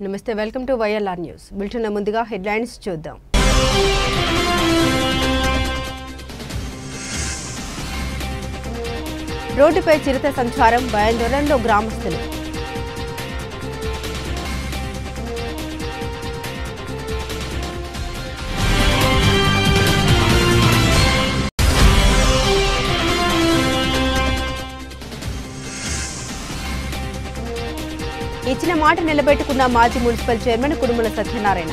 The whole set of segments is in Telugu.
నమస్తే welcome to YLR news bulletin ముందుగా హెడ్లైన్స్ చూద్దాం. రోడ్డుపై చిరుత సంచారం భయాందోళనలో గ్రామస్తులు. ఇచ్చిన మాట నిలబెట్టుకున్న మాజీ మున్సిపల్ చైర్మన్ కుడుముల సత్యనారాయణ.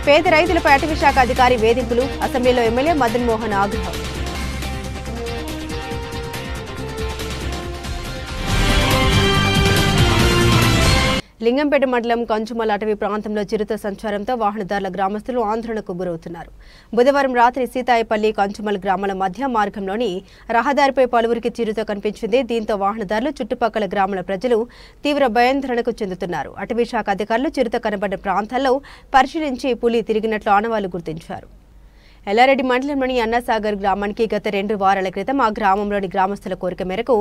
పేద రైతులపై అటవీ శాఖ అధికారి వేధింపులు, అసెంబ్లీలో ఎమ్మెల్యే మదన్ మోహన్ ఆగ్రహం. లింగంపేట మండలం కంచుమల అటవీ ప్రాంతంలో చిరుత సంచారంతో వాహనదారుల గ్రామస్తులు ఆందోళనకు గురవుతున్నారు. బుధవారం రాత్రి సీతాయిపల్లి కంచుమల గ్రామాల మధ్య మార్గంలోని రహదారిపై పలువురికి చిరుత కనిపించింది. దీంతో వాహనదారులు, చుట్టుపక్కల గ్రామాల ప్రజలు తీవ్ర భయాందోళనకు చెందుతున్నారు. అటవీ శాఖ అధికారులు చిరుత కనబడ్డ ప్రాంతాల్లో పరిశీలించి పులి తిరిగినట్లు ఆనవాళ్లు గుర్తించారు. ఎల్లారెడ్డి మండలంలోని అన్నాసాగర్ గ్రామానికి గత 2 వారాల క్రితం ఆ గ్రామంలోని గ్రామస్తుల కోరిక మేరకు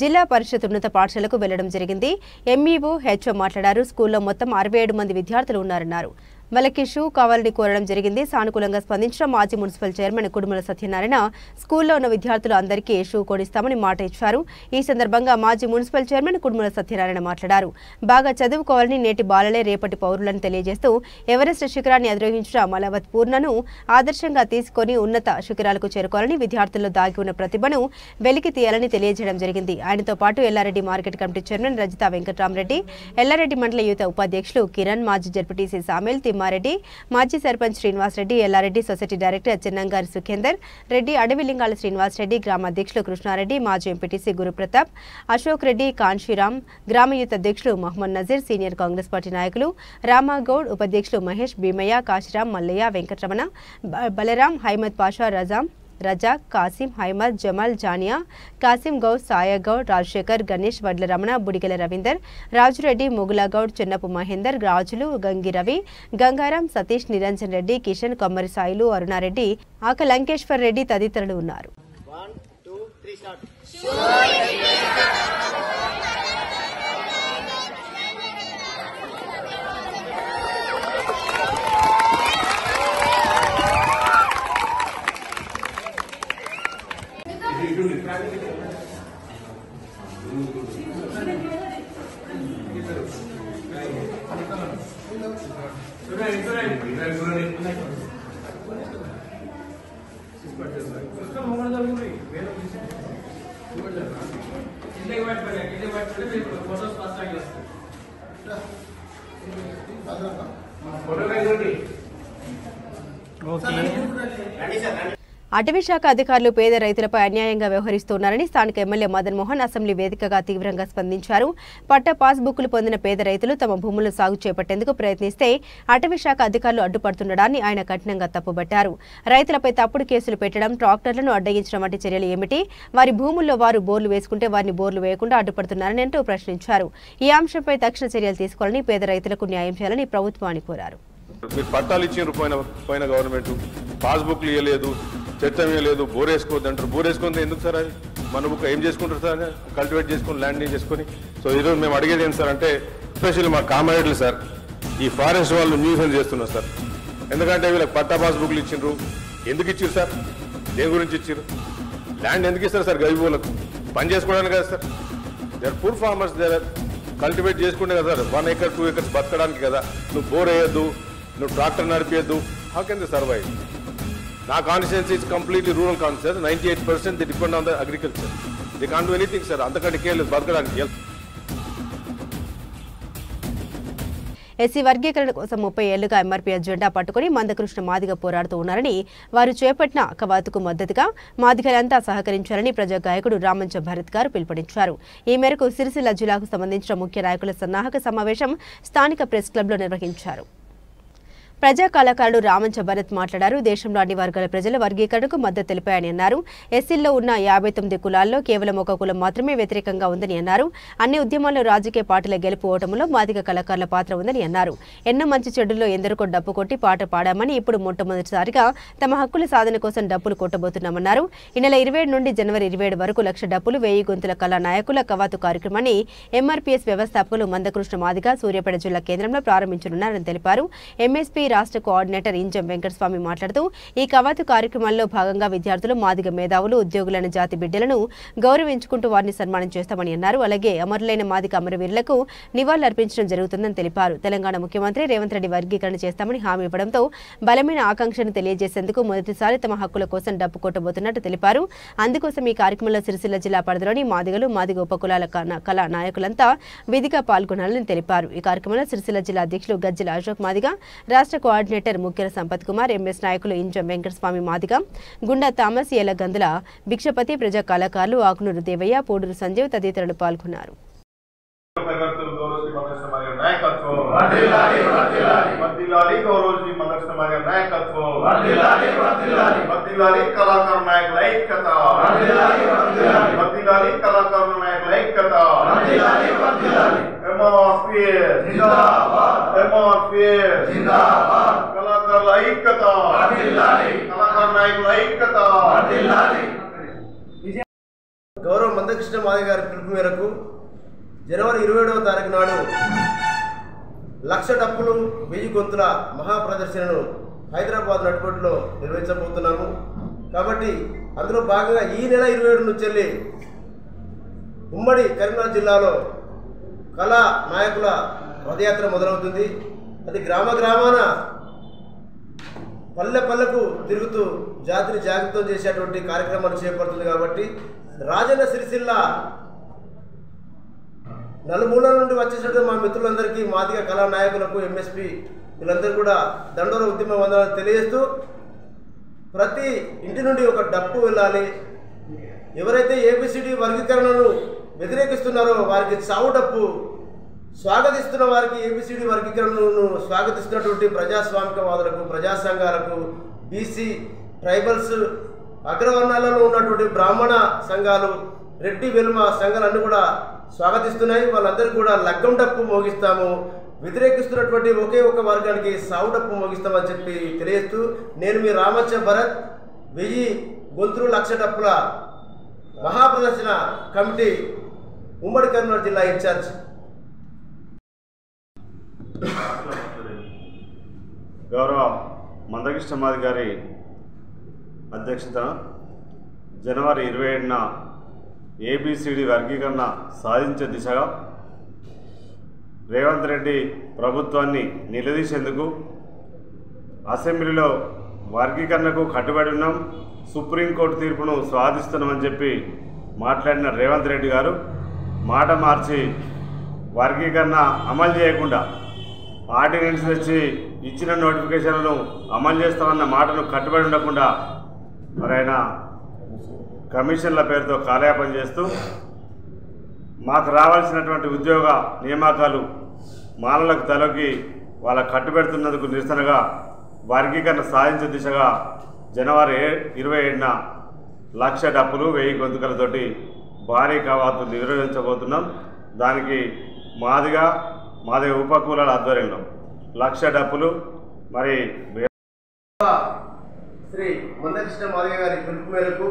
జిల్లా పరిషత్ ఉన్నత పాఠశాలకు వెళ్లడం జరిగింది. ఎంఈఓ, హెచ్ఓ మాట్లాడారు. స్కూల్లో మొత్తం 67 మంది విద్యార్థులు ఉన్నారన్నారు. వాళ్ళకి షూ కావాలని కోరడం జరిగింది. సానుకూలంగా స్పందించిన మాజీ మున్సిపల్ చైర్మన్ కుడుముల సత్యనారాయణ స్కూల్లో ఉన్న విద్యార్థులు అందరికీ షూ కొనిస్తామని మాట ఇచ్చారు. ఈ సందర్భంగా మాజీ మున్సిపల్ చైర్మన్ కుడుముల సత్యనారాయణ మాట్లాడారు. బాగా చదువుకోవాలని, నేటి బాలలే రేపటి పౌరులను తెలియజేస్తూ ఎవరెస్ట్ శిఖరాన్ని అధిరోహించిన మలవత్ పూర్ణను ఆదర్శంగా తీసుకుని ఉన్నత శిఖరాలకు చేరుకోవాలని, విద్యార్థుల్లో దాగి ఉన్న ప్రతిభను వెలికి తీయాలని తెలియజేయడం జరిగింది. ఆయనతో పాటు Yellareddy market committee chairman Rajitha Venkataramareddy, Yellareddy మండల యూత్ ఉపాధ్యక్షులు కిరణ్, మాజీ జడ్పీటీసీ సామేల్ తిమ్మారెడ్డి, మాజీ సర్పంచ్ శ్రీనివాసరెడ్డి, ఎల్లారెడ్డి సొసైటీ డైరెక్టర్ చెన్నంగారి సుఖేందర్ రెడ్డి, అడవిలింగాల శ్రీనివాసరెడ్డి, గ్రామ అధ్యక్షులు కృష్ణారెడ్డి, మాజీ ఎంపీటీసీ గురుప్రతాప్, అశోక్ రెడ్డి, కాన్షీరామ్, గ్రామ యూత్ అధ్యక్షులు మహమ్మద్ నజీర్, సీనియర్ కాంగ్రెస్ పార్టీ నాయకులు రామాగౌడ్, ఉపాధ్యక్షులు మహేష్, భీమయ్య, కాశీరామ్, మల్లయ్య, వెంకటరమణ, బలరాం, హైమద్ పాషా, రజాక్, కాసిం, హైమద్, జమాల్, జానియా, కాసిం గౌడ్, సాయగౌడ్, రాజశేఖర్, గణేష్, వడ్ల రమణ, బుడిగెల రవీందర్, రాజురెడ్డి, మొగులాగౌడ్, చెన్నపు మహేందర్, రాజులు, గంగి రవి, గంగారాం, సతీష్, నిరంజన్ రెడ్డి, కిషన్, కొమ్మరి సాయిలు, అరుణారెడ్డి, ఆక లంకేశ్వర్ రెడ్డి తదితరులు ఉన్నారు. అటవీ శాఖ అధికారులు పేద రైతులపై అన్యాయంగా వ్యవహరిస్తున్నారని స్థానిక ఎమ్మెల్యే మదన్ మోహన్ అసెంబ్లీ వేదికగా తీవ్రంగా స్పందించారు. పట్టా పాస్ బుక్లు పొందిన పేద రైతులు తమ భూములను సాగు చేపట్టేందుకు ప్రయత్నిస్తే అటవీ శాఖ అధికారులు అడ్డుపడుతుండడాన్ని ఆయన కఠినంగా తప్పుబట్టారు. రైతులపై తప్పుడు కేసులు పెట్టడం, ట్రాక్టర్లను అడ్డగించడం వంటి చర్యలు ఏమిటి? వారి భూముల్లో వారు బోర్లు వేసుకుంటే వారిని బోర్లు వేయకుండా అడ్డుపడుతున్నారని అంటూ ప్రశ్నించారు. ఈ అంశంపై తక్షణ చర్యలు తీసుకోవాలని, పేద రైతులకు న్యాయం చేయాలని ప్రభుత్వాన్ని కోరారు. మీరు పట్టాలు ఇచ్చిన పోయిన గవర్నమెంట్ పాస్బుక్లు ఇవ్వలేదు, చట్టం ఇవ్వలేదు, బోరేసుకోవద్దు అంటారు. బోరేసుకుంటే ఎందుకు సార్? అది మన బుక్ ఏం చేసుకుంటారు సార్? కల్టివేట్ చేసుకుని ల్యాండింగ్ చేసుకుని. సో ఈరోజు మేము అడిగేది ఏంటి సార్ అంటే, ఎస్పెషల్లీ మా కామారెడ్లు సార్, ఈ ఫారెస్ట్ వాళ్ళు న్యూసెన్స్ చేస్తున్నారు సార్. ఎందుకంటే వీళ్ళకి పట్టా పాస్బుక్లు ఇచ్చిండ్రు. ఎందుకు ఇచ్చారు సార్? దేని గురించి ఇచ్చారు? ల్యాండ్ ఎందుకు ఇస్తారు సార్? గరీబులకు పని చేసుకోవడానికి కదా sir. They are poor farmers, they are cultivate చేసుకుంటే కదా సార్. 1 acre 2 acres బతకడానికి కదా. నువ్వు బోర్ వేయొద్దు, నువ్వు ట్రాక్టర్ నడిపేయద్దు. How can they survive? నా constituency is completely rural constituency. 98% they depend on the agriculture. They can't do anything sir. అంతకంటే కేర్లేదు బతకడానికి. ఎస్సీ వర్గీకరణ కోసం 30 ఏళ్లుగా ఎంఆర్పీఎస్ జెండా పట్టుకుని మందకృష్ణ మాదిగ పోరాడుతూ ఉన్నారని, వారు చేపట్టిన కవాతుకు మద్దతుగా మాదిగలంతా సహకరించాలని ప్రజా గాయకుడు రామంచ భరత్ గారు పిలుపునిచ్చారు. ఈ మేరకు సిరిసిల్ల జిల్లాకు సంబంధించిన ముఖ్య నాయకుల సన్నాహక సమావేశం స్థానిక ప్రెస్ క్లబ్లో నిర్వహించారు. ప్రజా కళాకారుడు రామంచ భరత్ మాట్లాడారు. దేశంలో అన్ని వర్గాల ప్రజల వర్గీకరణకు మద్దతు తెలిపాయని అన్నారు. ఎస్సీల్లో ఉన్న 59 కులాల్లో కేవలం ఒక కులం మాత్రమే వ్యతిరేకంగా ఉందని అన్నారు. అన్ని ఉద్యమాల్లో రాజకీయ పార్టీల గెలుపు ఓటములో మాదిగ కళాకారుల పాత్ర ఉందని అన్నారు. ఎన్నో మంచి చెడుల్లో ఎందరికో డప్పు కొట్టి పాట పాడామని ఇప్పుడు మొట్టమొదటిసారిగా తమ హక్కుల సాధన కోసం డప్పులు కొట్టబోతున్నామన్నారు. ఈ నెల 27 నుండి జనవరి 27 వరకు 1,00,000 డప్పులు 1000 గొంతుల కళా నాయకుల కవాతు కార్యక్రమాన్ని ఎంఆర్పీఎస్ వ్యవస్థాపకులు మందకృష్ణ మాదిగ సూర్యాపేట జిల్లా కేంద్రంలో ప్రారంభించనున్నారని తెలిపారు. ఎంఎస్పీ రాష్ట్ర కోఆర్డినేటర్ ఇంజం వెంకటస్వామి మాట్లాడుతూ ఈ కవాతు కార్యక్రమాల్లో భాగంగా విద్యార్థులు మాదిగ మేధావులు ఉద్యోగులను జాతి బిడ్డలను గౌరవించుకుంటూ వారిని సన్మానం చేస్తామని అన్నారు. అలాగే అమరులైన మాదిగ అమరవీరులకు నివాళులర్పించడం జరుగుతుందని తెలిపారు. తెలంగాణ ముఖ్యమంత్రి రేవంత్ రెడ్డి వర్గీకరణ చేస్తామని హామీ ఇవ్వడంతో బలమైన ఆకాంక్షను తెలియజేసేందుకు మొదటిసారి తమ హక్కుల కోసం డప్పు కొట్టబోతున్నట్టు తెలిపారు. అందుకోసం ఈ కార్యక్రమంలో సిరిసిల్ల జిల్లా పరిధిలోని మాదిగలు మాదిగ ఉపకులాల కళా నాయకులంతా విధిగా పాల్గొనాలని తెలిపారు. ఈ కార్యక్రమంలో సిరిసిల్ల జిల్లా అధ్యక్షులు గజ్జల అశోక్ మాదిగ, రాష్ట్ర కోఆర్డినేటర్ ముఖ్యల సంపత్ కుమార్, ఎంఎస్ నాయకులు ఇంజం వెంకటస్వామి మాదిగ, గుండా థామస్, ఏల గందుల భిక్షపతి, ప్రజా కళాకారులు ఆకునూరు దేవయ్య, పూడూరు సంజీవ్ తదితరులు పాల్గొన్నారు. గౌరవ మందకృష్ణ మాదిగ గారి పిలుపు మేరకు జనవరి 27వ తారీఖు నాడు 1,00,000 డప్పులు 1000 గొంతుల మహాప్రదర్శనను హైదరాబాద్ నడిబొడ్డులో నిర్వహించబోతున్నాము. కాబట్టి అందులో భాగంగా ఈ నెల 27 నుంచి వెళ్ళి ఉమ్మడి కరీంనగర్ జిల్లాలో కళా నాయకుల పదయాత్ర మొదలవుతుంది. అది గ్రామ గ్రామాన పల్లె పల్లెకు తిరుగుతూ జాతిని జాగృతం చేసేటువంటి కార్యక్రమాలు చేపడుతుంది. కాబట్టి రాజన్న సిరిసిల్ల నలుమూలల నుండి వచ్చేసినటువంటి మా మిత్రులందరికీ, మాదిగ కళా నాయకులకు, ఎంఎస్పీ వీళ్ళందరూ కూడా దండోర ఉద్యమ వందనాలు తెలియజేస్తూ ప్రతి ఇంటి నుండి ఒక డప్పు వెళ్ళాలి. ఎవరైతే ఏబిసిడి వర్గీకరణను వ్యతిరేకిస్తున్నారో వారికి చావు డప్పు, స్వాగతిస్తున్న వారికి ఏబిసిడి వర్గీకరణను స్వాగతిస్తున్నటువంటి ప్రజాస్వామికవాదులకు, ప్రజా సంఘాలకు, బీసీ ట్రైబల్స్ అగ్రవర్ణాలలో ఉన్నటువంటి బ్రాహ్మణ సంఘాలు, రెడ్డి వెలుమ సంఘాలన్నీ కూడా స్వాగతిస్తున్నాయి. వాళ్ళందరికీ కూడా లగ్గం డప్పు మోగిస్తాము, వ్యతిరేకిస్తున్నటువంటి ఒకే ఒక వర్గానికి సావు డప్పు మోగిస్తామని చెప్పి తెలియజేస్తూ నేను మీ రామంచ భరత్ 1000 గొంతులు 1,00,000 డప్పుల మహాప్రదర్శన కమిటీ ఉమ్మడి కరీంనగర్ జిల్లా ఇన్ఛార్జ్. గౌరవ మందకృష్ణ మాదిగ గారి అధ్యక్షతన జనవరి 27న ఏబిసిడి వర్గీకరణ సాధించే దిశగా రేవంత్ రెడ్డి ప్రభుత్వాన్ని నిలదీసేందుకు అసెంబ్లీలో వర్గీకరణకు కట్టుబడి ఉన్నాం, సుప్రీంకోర్టు తీర్పును స్వాగతిస్తున్నామని చెప్పి మాట్లాడిన రేవంత్ రెడ్డి గారు మాట మార్చి వర్గీకరణ అమలు చేయకుండా ఆర్డినెన్స్ తెచ్చి ఇచ్చిన నోటిఫికేషన్లను అమలు చేస్తామన్న మాటను కట్టుబడి ఉండకుండా మరి ఆయన కమిషన్ల పేరుతో కాలయాపన చేస్తూ మాకు రావాల్సినటువంటి ఉద్యోగ నియామకాలు మాలలకు తలకి వాళ్ళ కట్టుబెడుతున్నందుకు నిరసనగా వర్గీకరణ సాధించే దిశగా జనవరి 27న 1,00,000 డప్పులు 1000 గొంతుకలతోటి భారీ కవాతు నిర్వహించబోతున్నాం. దానికి మాదిగ ఉపకులాల ఆధ్వర్యంలో 1,00,000 డప్పులు మరి శ్రీ మందకృష్ణ మాదిగ గారి పిలుపు మేరకు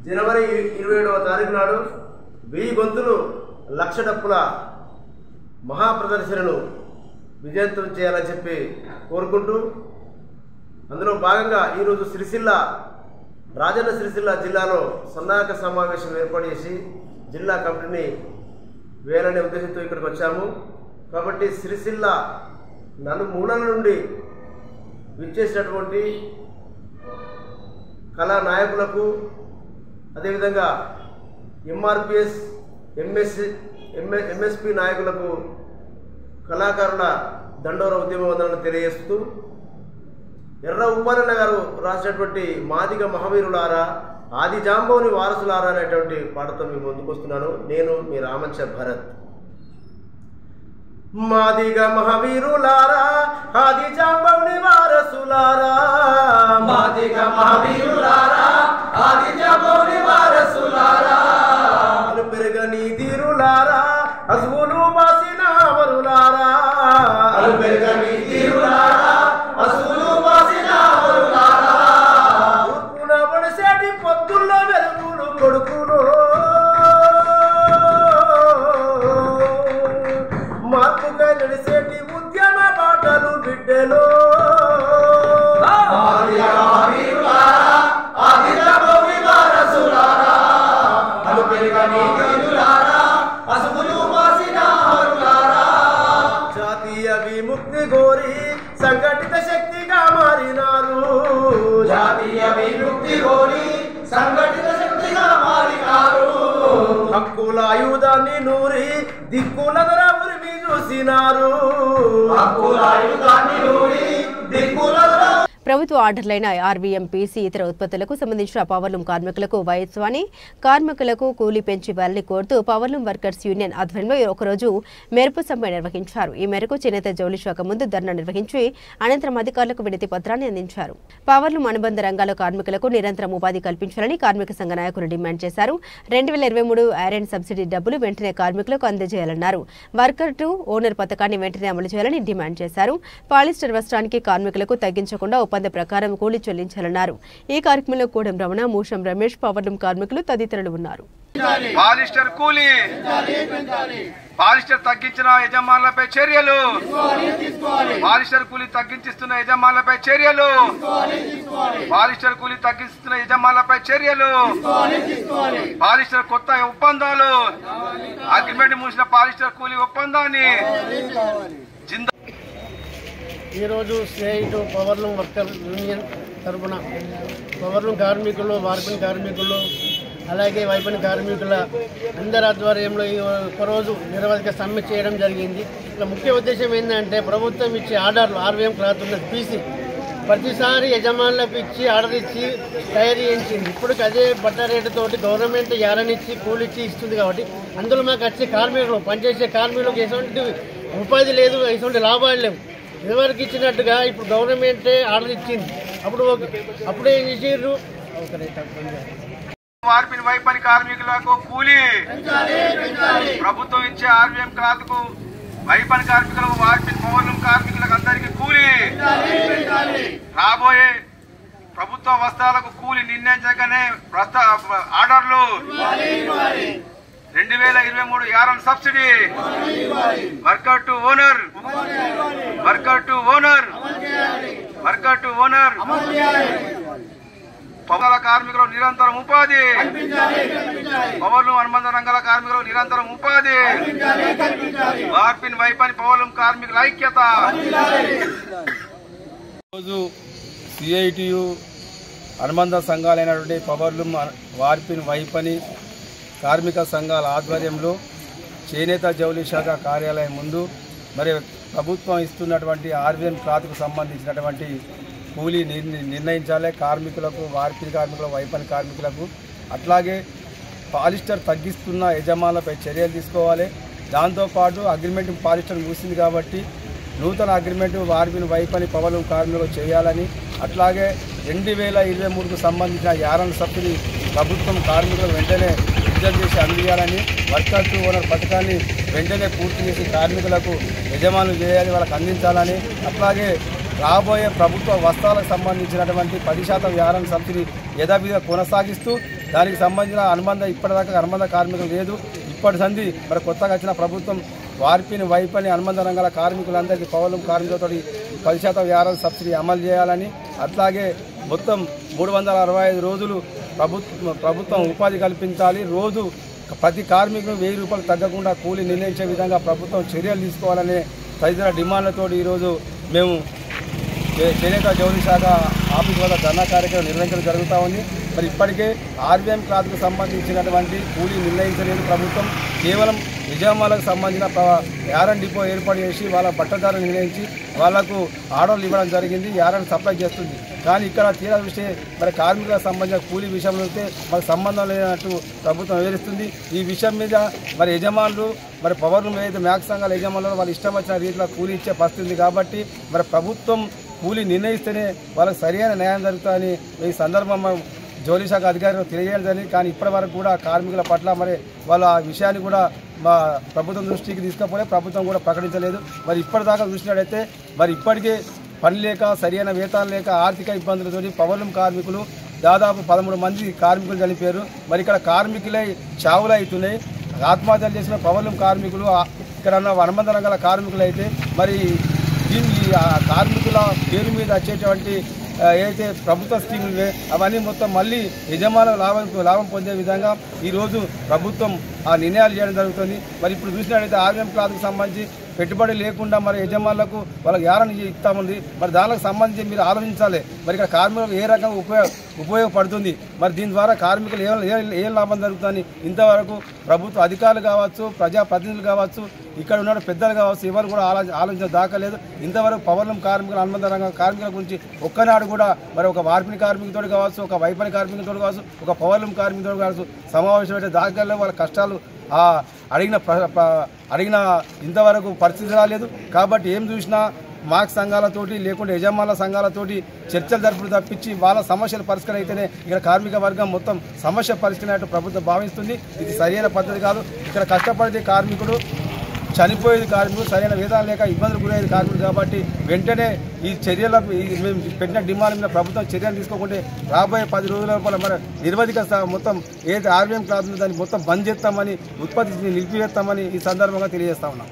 జనవరి 27వ తారీఖు నాడు 1000 గొంతులు 1,00,000 డప్పుల మహాప్రదర్శనను విజయవంతం చేయాలని చెప్పి కోరుకుంటూ అందులో భాగంగా ఈరోజు రాజన్న సిరిసిల్ల జిల్లాలో సన్నాహక సమావేశం ఏర్పాటు చేసి జిల్లా కమిటీని వేయాలనే ఉద్దేశంతో ఇక్కడికి వచ్చాము. కాబట్టి సిరిసిల్ల నలుమూలల నుండి విచ్చేసినటువంటి కళా నాయకులకు, అదేవిధంగా ఎంఆర్పిఎస్ ఎంఎస్పి నాయకులకు, కళాకారుల దండోర ఉద్యమ వందనను తెలియజేస్తూ ఎర్ర ఉప్పాలన్న గారు రాసినటువంటి మాదిగ మహావీరులారా, ఆది జాంబవుని వారసులారా అనేటువంటి పాటతో మీ ముందుకు వస్తున్నాను. నేను మీ రామంచ భరత్. మాదిగ మహావీరులారా, ఆది జాంబవుని మహావీరులారా ఆదిత్య గౌరి వారసులారా పెరగని తీరులారా అసువులు బాసిన వరులారా పెరగని తీరులారా అసువులు బాసిన వరులారా ఉప్పున పడిసేటి పొద్దుల్లో వెలుగులు కొడుకును మార్పుగా నడిసేటి ఉద్యమ బాటలు బిడ్డలు జాతీయ విముక్తి గోరి సంఘటిత శక్తిగా మారినారు జాతీయ విముక్తి గోరి సంఘటిత శక్తిగా మారినారు హక్కుల ఆయుధాన్ని నూరి దిక్కుల ఉరిమి చూసినారు హక్కుల ఆయుధాన్ని నూరి దిక్కుల ప్రభుత్వ ఆర్డర్లైన ఆర్వీఎం పీసీ ఇతర ఉత్పత్తులకు సంబంధించిన పవర్లూం కార్మికులకు వైఎస్వాణి కార్మికులకు కూలీ పెంచి ఇవ్వాలని కోరుతూ పవర్లూం వర్కర్స్ యూనియన్ ఆధ్వర్యంలో ఒకరోజు మెరుపు సమ్మె నిర్వహించారు. ఈ మేరకు చేనేత జౌళి శాఖ ముందు ధర్నా నిర్వహించి అనంతరం అధికారులకు వినతి పత్రాన్ని అందించారు. పవర్లూం అనుబంధ రంగాల కార్మికులకు నిరంతరం ఉపాధి కల్పించాలని కార్మిక సంఘ నాయకులు డిమాండ్ చేశారు. 2023 ఐరన్ సబ్సిడీ డబ్బులు వెంటనే కార్మికులకు అందజేయాలన్నారు. వర్కర్ టు ఓనర్ పథకాన్ని వెంటనే అమలు చేయాలని డిమాండ్ చేశారు. పాలిస్టర్ వస్త్రానికి కార్మికులకు తగ్గించకుండా ఒప్పంద ప్రకారం కూలీ చెల్లించాలన్నారు. ఈ కార్యక్రమంలో కోడం రమణ, మూషం రమేష్, పవర్లూం కార్మికులు తదితరులు ఉన్నారు. పాలిస్టర్ కూలీ పాలిస్టర్ తగ్గించిన యజమానులపై చర్యలు పాలిస్టర్ కూలీ తగ్గించిస్తున్న యజమానులపై చర్యలు పాలిస్టర్ కూలీ తగ్గిస్తున్న యజమానులపై చర్యలు పాలిస్టర్ కొత్త ఒప్పందాలు అగ్రిమెంట్ మూసిన పాలిస్టర్ కూలీ ఒప్పందాన్ని ఈరోజు సిఐటు పవర్లూం వర్కర్ యూనియన్ తరఫున పవర్లూం కార్మికులు, వార్పిన్ కార్మికులు, అలాగే వైపన్ కార్మికుల అందరి ఆధ్వర్యంలో ఈ ఒకరోజు నిరవధిక సమ్మె చేయడం జరిగింది. ఇలా ముఖ్య ఉద్దేశం ఏంటంటే ప్రభుత్వం ఇచ్చే ఆర్డర్లు ఆర్వీఎం క్లాత్ ఉన్నది పీసీ ప్రతిసారి యజమానులకు ఇచ్చి ఆర్డర్ ఇచ్చి తయారు చేయించింది. ఇప్పుడు అదే బట్ట రేటుతోటి గవర్నమెంట్ యారనిచ్చి కూలిచ్చి ఇస్తుంది. కాబట్టి అందులో మాకు వచ్చే కార్మికులు పనిచేసే కార్మికులకు ఎటువంటి ఉపాధి లేదు, ఎటువంటి లాభాలు లేవు. ఎవరికి ఇచ్చినట్టుగా ఇప్పుడు గవర్నమెంటే ఆర్డర్ ఇచ్చింది. అప్పుడే ఏం చేసారు, వార్పిన్ వైపని కార్మికులకు కూలీ ప్రభుత్వం ఇచ్చే ఆర్వీఎం క్లాత్ కు వైపన్ కార్మికులకు వార్పిన్ పవర్లూం కార్మికులకు అందరికీ కూలీ రాబోయే ప్రభుత్వ వస్త్రాలకు కూలీ నిర్ణయించగానే ఆర్డర్లు 2023 yarn subsidy worker to owner పవర్ల కార్మికులు నిరంతరం ఉపాధి పవర్లూం అనుబంధ రంగాల కార్మికులు నిరంతరం ఉపాధి వార్పిన్ వైపని పవర్లూం కార్మికుల ఐక్యత. రోజు సిఐటియు అనుబంధ సంఘాలైనటువంటి పవర్లూం, వార్పిన్ వైపని కార్మిక సంఘాల ఆధ్వర్యంలో చేనేత జౌళి శాఖ కార్యాలయం ముందు మరి ప్రభుత్వం ఇస్తున్నటువంటి ఆర్వీఎం క్లాత్కు సంబంధించినటువంటి కూలీ నిర్ణయించాలి కార్మికులకు, వార్పిన్ కార్మికులకు, వైపన్ కార్మికులకు. అట్లాగే పాలిస్టర్ తగ్గిస్తున్న యజమానులపై చర్యలు తీసుకోవాలి. దాంతోపాటు అగ్రిమెంట్ పాలిస్టర్ మూసింది కాబట్టి నూతన అగ్రిమెంట్ వార్పిన్ వైపని పవర్లూం కార్మికులు చేయాలని, అట్లాగే 2023కు సంబంధించిన యారన్ సబ్సిడీ ప్రభుత్వం కార్మికులకు వెంటనే విడుదల చేసి అందించాలని, వర్కర్ టు ఓనర్ పథకాన్ని వెంటనే పూర్తి చేసి కార్మికులకు యజమానులు చేయాలి, వాళ్ళకి అందించాలని, అట్లాగే రాబోయే ప్రభుత్వ వస్త్రాలకు సంబంధించినటువంటి 10% యారన్ సబ్సిడీ యథావిధిగా కొనసాగిస్తూ దానికి సంబంధించిన ఇప్పటిదాకా అనుబంధ కార్మికులు లేదు. ఇప్పటి సంది మరి కొత్తగా వచ్చిన ప్రభుత్వం వార్పిన్ వైపని అనుబంధ రంగాల కార్మికులందరికీ పవర్లూం కార్మికులతో 10% యారన్ సబ్సిడీ అమలు చేయాలని, అట్లాగే మొత్తం 365 రోజులు ప్రభుత్వం ఉపాధి కల్పించాలి. రోజు ప్రతి కార్మికులు 1000 రూపాయలు తగ్గకుండా కూలీ నిర్ణయించే విధంగా ప్రభుత్వం చర్యలు తీసుకోవాలనే తదితర డిమాండ్లతో ఈరోజు మేము చేనేత జౌళి శాఖ ఆఫీస్ వద్ద ధర్నా కార్యక్రమం నిర్వహించడం జరుగుతూ ఉంది. మరి ఇప్పటికే ఆర్వీఎం క్లాత్కు సంబంధించినటువంటి కూలీ నిర్ణయించలేదు ప్రభుత్వం. కేవలం యజమానులకు సంబంధించిన యారన్ డిపో ఏర్పాటు చేసి వాళ్ళ బట్టదారు నిర్ణయించి వాళ్లకు ఆర్డర్లు ఇవ్వడం జరిగింది, యారన్ సప్లై చేస్తుంది. కానీ ఇక్కడ తీరా విషయం మరి కార్మికులకు సంబంధించిన కూలీ విషయంలో అయితే మరి సంబంధం లేనట్టు ప్రభుత్వం వివరిస్తుంది. ఈ విషయం మీద మరి యజమానులు మరి పవర్లూం ఏదైతే మ్యాక్స్ సంఘాల యజమానులు వాళ్ళు ఇష్టం వచ్చిన రీతిలో కూలీ ఇచ్చే పరిస్థితి ఉంది. కాబట్టి మరి ప్రభుత్వం కూలీ నిర్ణయిస్తేనే వాళ్ళకి సరైన న్యాయం జరుగుతుందని ఈ సందర్భంగా జౌళి శాఖ అధికారులు తెలియజేయాలని, కానీ ఇప్పటి వరకు కూడా కార్మికుల పట్ల మరి వాళ్ళ ఆ విషయాన్ని కూడా మా ప్రభుత్వం దృష్టికి తీసుకపోలే, ప్రభుత్వం కూడా ప్రకటించలేదు. మరి ఇప్పటిదాకా చూసినట్టయితే మరి ఇప్పటికే పని లేక, సరైన వేతనం లేక, ఆర్థిక ఇబ్బందులతో పవర్లూమ్ కార్మికులు దాదాపు 13 మంది కార్మికులు చనిపోయారు. మరి ఇక్కడ కార్మికులై చావులు అవుతున్నాయి. ఆత్మహత్యలు చేసిన పవర్లూమ్ కార్మికులు ఇక్కడ ఉన్న అనుబంధ రంగాల కార్మికులు అయితే మరి దీన్ని కార్మికుల పేరు మీద వచ్చేటువంటి ఏదైతే ప్రభుత్వ స్కీములు అవన్నీ మొత్తం మళ్ళీ యజమానుల లాభం పొందే విధంగా ఈరోజు ప్రభుత్వం ఆ నిర్ణయాలు చేయడం జరుగుతుంది. మరి ఇప్పుడు చూసినట్లయితే ఆర్ఎం క్లాత్కి సంబంధించి పెట్టుబడి లేకుండా మరి యజమానులకు వాళ్ళకి యారని ఇస్తామంది. మరి దానికి సంబంధించి మీరు ఆలోచించాలి. మరి ఇక్కడ కార్మికులకు ఏ రకంగా ఉపయోగపడుతుంది, మరి దీని ద్వారా కార్మికులు ఏ లాభం జరుగుతుందని ఇంతవరకు ప్రభుత్వ అధికారులు కావచ్చు, ప్రజాప్రతినిధులు కావచ్చు, ఇక్కడ ఉన్న పెద్దలు కావచ్చు, ఎవరు కూడా ఆలోచన దాకలేదు. ఇంతవరకు పవర్లూమ్ కార్మికులు, అనుబంధ రంగ కార్మికుల గురించి ఒక్కనాడు కూడా మరి ఒక వార్పిణి కార్మికులతో కావచ్చు, ఒక వైపణి కార్మికులతో కావచ్చు, ఒక పవర్లూమ్ కార్మికులతో కావచ్చు సమావేశం అయితే దాఖల్లో వాళ్ళ కష్టాలు అడిగిన ఇంతవరకు పరిస్థితి రాలేదు. కాబట్టి ఏం చూసినా మాక్ సంఘాలతోటి లేకుంటే యజమానుల సంఘాలతోటి చర్చలు జరుపుడు తప్పించి వాళ్ళ సమస్యలు పరిష్కారం అయితేనే ఇక్కడ కార్మిక వర్గం మొత్తం సమస్య పరిష్కరించినట్టు ప్రభుత్వం భావిస్తుంది. ఇది సరైన పద్ధతి కాదు. ఇక్కడ కష్టపడితే కార్మికుడు, చనిపోయేది కార్మికుడు, సరైన వేతనం లేక ఇబ్బందులు గురయ్యేది కార్మికుడు. కాబట్టి వెంటనే ఈ చర్యల మేము పెట్టిన డిమాండ్ మీద ప్రభుత్వం చర్యలు తీసుకోకుంటే రాబోయే 10 రోజుల లోపల మన నిర్వధిక మొత్తం ఏదైతే ఆర్వీఎం క్లాత్ ఉందో దాన్ని మొత్తం బంద్ చేస్తామని, ఉత్పత్తిని నిలిపివేస్తామని ఈ సందర్భంగా తెలియజేస్తా ఉన్నాం.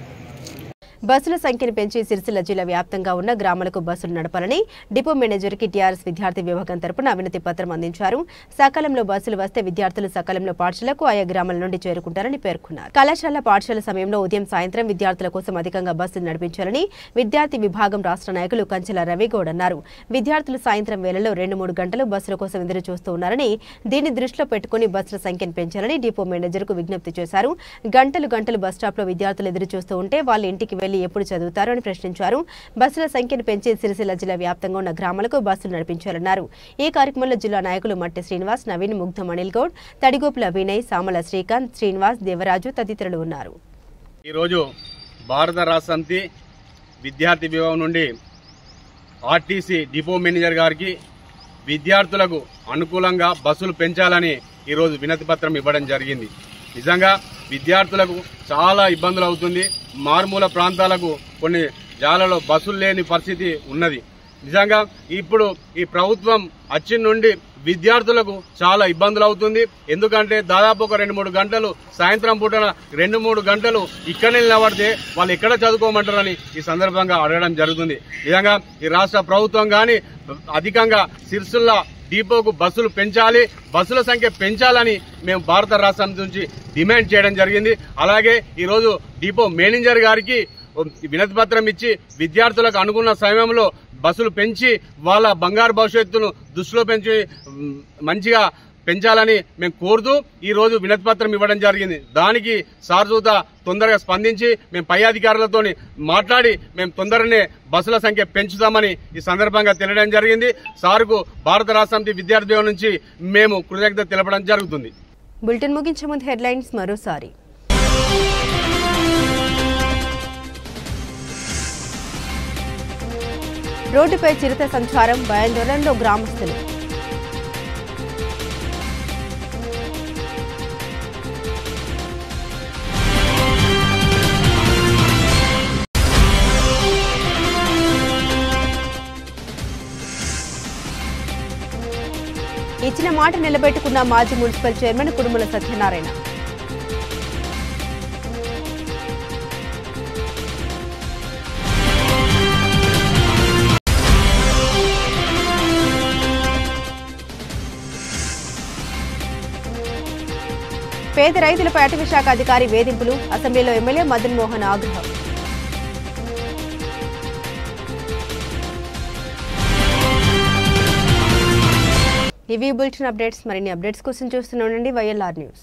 బస్సుల సంఖ్యను పెంచి సిరిసిల్ల జిల్లా వ్యాప్తంగా ఉన్న గ్రామాలకు బస్సులు నడపాలని డిపో మేనేజర్కి టీఆర్ఎస్ విద్యార్థి విభాగం తరపున వినతి పత్రం అందించారు. సకాలంలో బస్సులు వస్తే విద్యార్థులు సకాలంలో పాఠశాలకు ఆయా గ్రామాల నుండి చేరుకుంటారని పేర్కొన్నారు. కళాశాల పాఠశాల సమయంలో ఉదయం సాయంత్రం విద్యార్థుల కోసం అధికంగా బస్సులు నడిపించాలని విద్యార్థి విభాగం రాష్ట్ర నాయకులు కంచెల రవిగౌడ్ అన్నారు. విద్యార్థులు సాయంత్రం వేళల్లో 2-3 గంటలు బస్సుల కోసం ఎదురు చూస్తూ ఉన్నారని, దీన్ని దృష్టిలో పెట్టుకుని బస్సుల సంఖ్యను పెంచాలని డిపో మేనేజర్కు విజ్ఞప్తి చేశారు. గంటలు బస్టాప్లో విద్యార్థులు ఎదురు చూస్తూ ఉంటే వాళ్ళ ఇంటికి వెళ్లి ఎప్పుడు చదువుతారు అని ప్రశ్నించారు. బస్సుల సంఖ్యను పెంచి సిరిసిల్ల జిల్లా వ్యాప్తంగా ఉన్న గ్రామాలకు బస్సులు నడిపించాలన్నారు. ఈ కార్యక్రమంలో జిల్లా నాయకులు మట్టి శ్రీనివాస్, నవీన్, ముగ్ధం అనిల్ గౌడ్, తడిగోపుల వినయ్, సామల శ్రీకాంత్, శ్రీనివాస్, దేవరాజు తదితరులు ఉన్నారు. ఈరోజు భారత రాష్ట్ర సమితి విద్యార్థి విభాగం నుండి ఆర్టీసీ డిపో మేనేజర్ గారికి విద్యార్థులకు అనుకూలంగా బస్సులు పెంచాలని ఈరోజు వినతి పత్రం ఇవ్వడం జరిగింది. నిజంగా విద్యార్థులకు చాలా ఇబ్బందులు అవుతుంది. మారుమూల ప్రాంతాలకు కొన్ని జాలలో బస్సులు లేని పరిస్థితి ఉన్నది. నిజంగా ఇప్పుడు ఈ ప్రభుత్వం వచ్చిన నుండి విద్యార్థులకు చాలా ఇబ్బందులు అవుతుంది. ఎందుకంటే దాదాపు ఒక 2-3 గంటలు సాయంత్రం పూటన 2-3 గంటలు ఇక్కడనే నిలబడితే వాళ్ళు ఎక్కడ చదువుకోమంటారని ఈ సందర్భంగా అడగడం జరుగుతుంది. నిజంగా ఈ రాష్ట్ర ప్రభుత్వం కానీ అధికంగా సిరిసిల్ల డిపోకు బస్సులు పెంచాలి, బస్సుల సంఖ్య పెంచాలని మేము భారత రాష్ట్ర సమితి నుంచి డిమాండ్ చేయడం జరిగింది. అలాగే ఈరోజు డిపో మేనేజర్ గారికి వినతి పత్రం ఇచ్చి విద్యార్థులకు అనుకున్న సమయంలో బస్సులు పెంచి వాళ్ళ బంగారు భవిష్యత్తును దృష్టిలో పెంచి మంచిగా పెంచాలని మేము కోరుతూ ఈ రోజు వినతి పత్రం ఇవ్వడం జరిగింది. దానికి సార్జూత తొందరగా స్పందించి మేము పై అధికారులతో మాట్లాడి మేము తొందరనే బస్సుల సంఖ్య పెంచుతామని ఈ సందర్భంగా తెలియడం జరిగింది. సార్కు భారత రాష్ట్ర సమితి విద్యార్థి నుంచి మేము కృతజ్ఞత తెలపడం జరుగుతుంది. బులెటిన్ ముగించే ముందు హెడ్లైన్స్ మరోసారి. రోడ్డుపై చిరుత సంచారం, భయాందోళనలో గ్రామస్తులు. ఇచ్చిన మాట నిలబెట్టుకున్న మాజీ మున్సిపల్ చైర్మన్ కుడుముల సత్యనారాయణ. పేద రైతులపై అటవీ శాఖ అధికారి వేధింపులు, అసెంబ్లీలో ఎమ్మెల్యే మదన్ మోహన్ ఆగ్రహం. ఇవి బులెటిన్ అప్డేట్స్. మరిన్ని అప్డేట్స్ కోసం చూస్తూనే ఉండండి YLR న్యూస్.